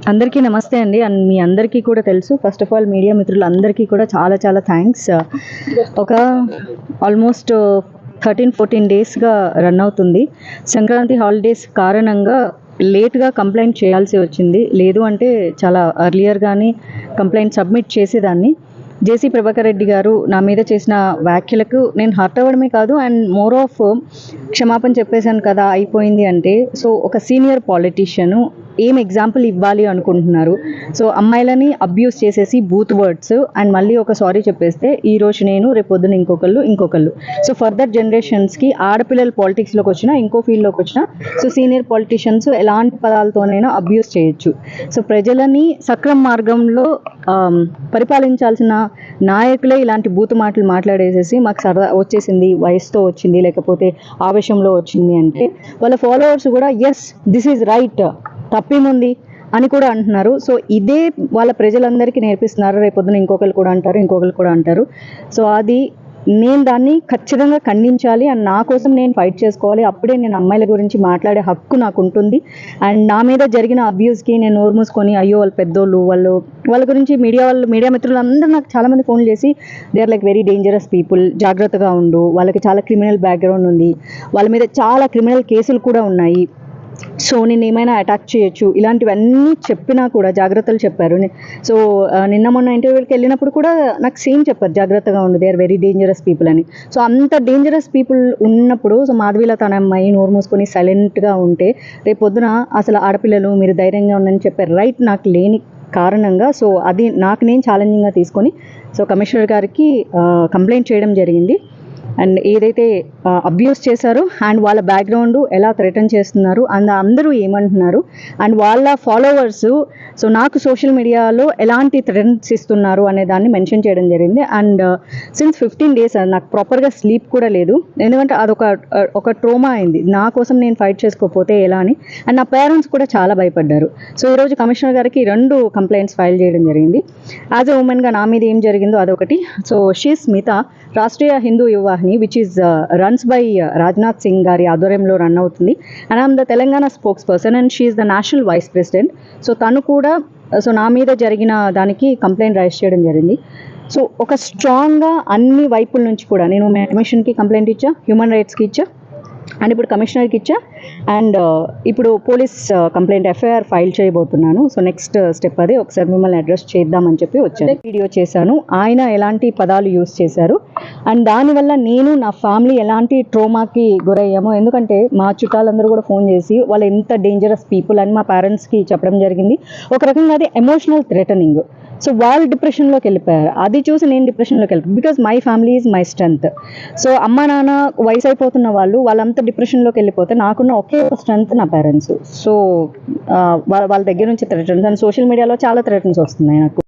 అందరికీ నమస్తే అండి. అండ్ మీ అందరికీ కూడా తెలుసు, ఫస్ట్ ఆఫ్ ఆల్ మీడియా మిత్రులందరికీ కూడా చాలా చాలా థ్యాంక్స్. ఒక ఆల్మోస్ట్ 13-14 డేస్గా రన్ అవుతుంది. సంక్రాంతి హాలిడేస్ కారణంగా లేట్గా కంప్లైంట్ చేయాల్సి వచ్చింది. లేదు అంటే చాలా అర్లియర్గానే కంప్లైంట్ సబ్మిట్ చేసేదాన్ని. జేసీ ప్రభాకర్ రెడ్డి గారు నా మీద చేసిన వ్యాఖ్యలకు నేను హర్ట్ అవ్వడమే కాదు, అండ్ మోర్ ఆఫ్ క్షమాపణ చెప్పేశాను కదా అయిపోయింది అంటే, సో ఒక సీనియర్ పాలిటీషియను ఏం ఎగ్జాంపుల్ ఇవ్వాలి అనుకుంటున్నారు? సో అమ్మాయిలని అబ్యూస్ చేసేసి బూత్ వర్డ్స్ అండ్ మళ్ళీ ఒక సారీ చెప్పేస్తే ఈరోజు నేను, రేపొద్దున ఇంకొకళ్ళు సో ఫర్దర్ జనరేషన్స్కి ఆడపిల్లలు పాలిటిక్స్లోకి వచ్చినా, ఇంకో ఫీల్డ్లోకి వచ్చినా, సో సీనియర్ పాలిటీషియన్స్ ఎలాంటి పదాలతోనైనా అబ్యూస్ చేయొచ్చు. సో ప్రజలని సక్రమ మార్గంలో పరిపాలించాల్సిన నాయకులే ఇలాంటి బూతు మాటలు మాట్లాడేసేసి మాకు సరదా వచ్చేసింది, వయసుతో వచ్చింది, లేకపోతే ఆవేశంలో వచ్చింది అంటే వాళ్ళ ఫాలోవర్స్ కూడా ఎస్ దిస్ ఈజ్ రైట్, తప్పేముంది అని కూడా అంటున్నారు. సో ఇదే వాళ్ళ ప్రజలందరికీ నేర్పిస్తున్నారు. రేపొద్దున ఇంకొకరు కూడా అంటారు. సో అది నేను దాన్ని ఖచ్చితంగా ఖండించాలి అండ్ నా కోసం నేను ఫైట్ చేసుకోవాలి. అప్పుడే నేను అమ్మాయిల గురించి మాట్లాడే హక్కు నాకు ఉంటుంది. అండ్ నా మీద జరిగిన అబ్యూస్కి నేను నోరు మూసుకొని అయ్యో వాళ్ళు పెద్దోళ్ళు, వాళ్ళ గురించి మీడియా మిత్రులు అందరూ నాకు చాలామంది ఫోన్లు చేసి they are like very dangerous people, జాగ్రత్తగా ఉండు, వాళ్ళకి చాలా క్రిమినల్ బ్యాక్గ్రౌండ్ ఉంది, వాళ్ళ మీద చాలా క్రిమినల్ కేసులు కూడా ఉన్నాయి, సో నేను ఏమైనా అటాక్ చేయొచ్చు, ఇలాంటివన్నీ చెప్పినా కూడా జాగ్రత్తలు చెప్పారు. సో నిన్న మొన్న ఇంటర్వ్యూకి వెళ్ళినప్పుడు కూడా నాకు సేమ్ చెప్పారు, జాగ్రత్తగా ఉండు, they are very dangerous people అని. సో అంత డేంజరస్ పీపుల్ ఉన్నప్పుడు సో మాధవీల తన అమ్మాయి నోరు మూసుకొని సైలెంట్గా ఉంటే రేపొద్దున అసలు ఆడపిల్లలు మీరు ధైర్యంగా ఉండని చెప్పే రైట్ నాకు లేని కారణంగా సో అది నాకు నేను ఛాలెంజింగ్గా తీసుకొని సో కమిషనర్ గారికి కంప్లైంట్ చేయడం జరిగింది. అండ్ ఏదైతే అబ్యూస్ చేశారో అండ్ వాళ్ళ బ్యాక్గ్రౌండ్ ఎలా థ్రెటన్ చేస్తున్నారు అండ్ అందరూ ఏమంటున్నారు అండ్ వాళ్ళ ఫాలోవర్స్ సో నాకు సోషల్ మీడియాలో ఎలాంటి థ్రెటన్స్ ఇస్తున్నారు అనే దాన్ని మెన్షన్ చేయడం జరిగింది. అండ్ సిన్స్ 15 days నాకు ప్రాపర్గా స్లీప్ కూడా లేదు, ఎందుకంటే అదొక ట్రోమా అయింది. నా కోసం నేను ఫైట్ చేసుకోకపోతే ఎలా అని. అండ్ నా పేరెంట్స్ కూడా చాలా భయపడ్డారు. సో ఈరోజు కమిషనర్ గారికి 2 కంప్లైంట్స్ ఫైల్ చేయడం జరిగింది. యాజ్ ఎ ఉమెన్గా నా మీద ఏం జరిగిందో అదొకటి. So she Smita Rashtriya Hindu Yuva Vahini which is runs by Rajnath Singh గారి ఆధ్వర్యంలో రన్ అవుతుంది. And I'm the Telangana spokesperson and she is the national vice president. So తను కూడా సో నా మీద జరిగిన దానికి కంప్లైంట్ రైజ్ చేయడం జరిగింది. సో ఒక స్ట్రాంగ్గా అన్ని వైపుల నుంచి కూడా నేను కమిషన్కి కంప్లైంట్ ఇచ్చా, హ్యూమన్ రైట్స్కి ఇచ్చా, అండ్ ఇప్పుడు కమిషనర్కి ఇచ్చా, అండ్ ఇప్పుడు పోలీస్ కంప్లైంట్ ఎఫ్ఐఆర్ ఫైల్ చేయబోతున్నాను. సో నెక్స్ట్ స్టెప్ అదే, ఒకసారి మిమ్మల్ని అడ్రస్ చేద్దామని చెప్పి వచ్చాను. వీడియో చేశాను, ఆయన ఎలాంటి పదాలు యూజ్ చేశారు అండ్ దానివల్ల నేను నా ఫ్యామిలీ ఎలాంటి ట్రోమాకి గురయ్యామో. ఎందుకంటే మా చుట్టాలందరూ కూడా ఫోన్ చేసి వాళ్ళు ఎంత డేంజరస్ పీపుల్ అని మా పేరెంట్స్కి చెప్పడం జరిగింది. ఒక రకంగా అది ఎమోషనల్ థ్రెటనింగ్. సో వాళ్ళు డిప్రెషన్లోకి వెళ్ళిపోయారు. అది చూసి నేను డిప్రెషన్లోకి వెళ్ళిపోయాను. Because my family is my strength. So అమ్మ నాన్న వయసు అయిపోతున్న వాళ్ళంతా డిప్రెషన్లోకి వెళ్ళిపోతే నాకున్న ఒకే స్ట్రెంత్ నా పేరెంట్స్. సో వాళ్ళ దగ్గర నుంచి థ్రెటన్స్ అండ్ సోషల్ మీడియాలో చాలా థ్రెటన్స్ వస్తున్నాయి నాకు.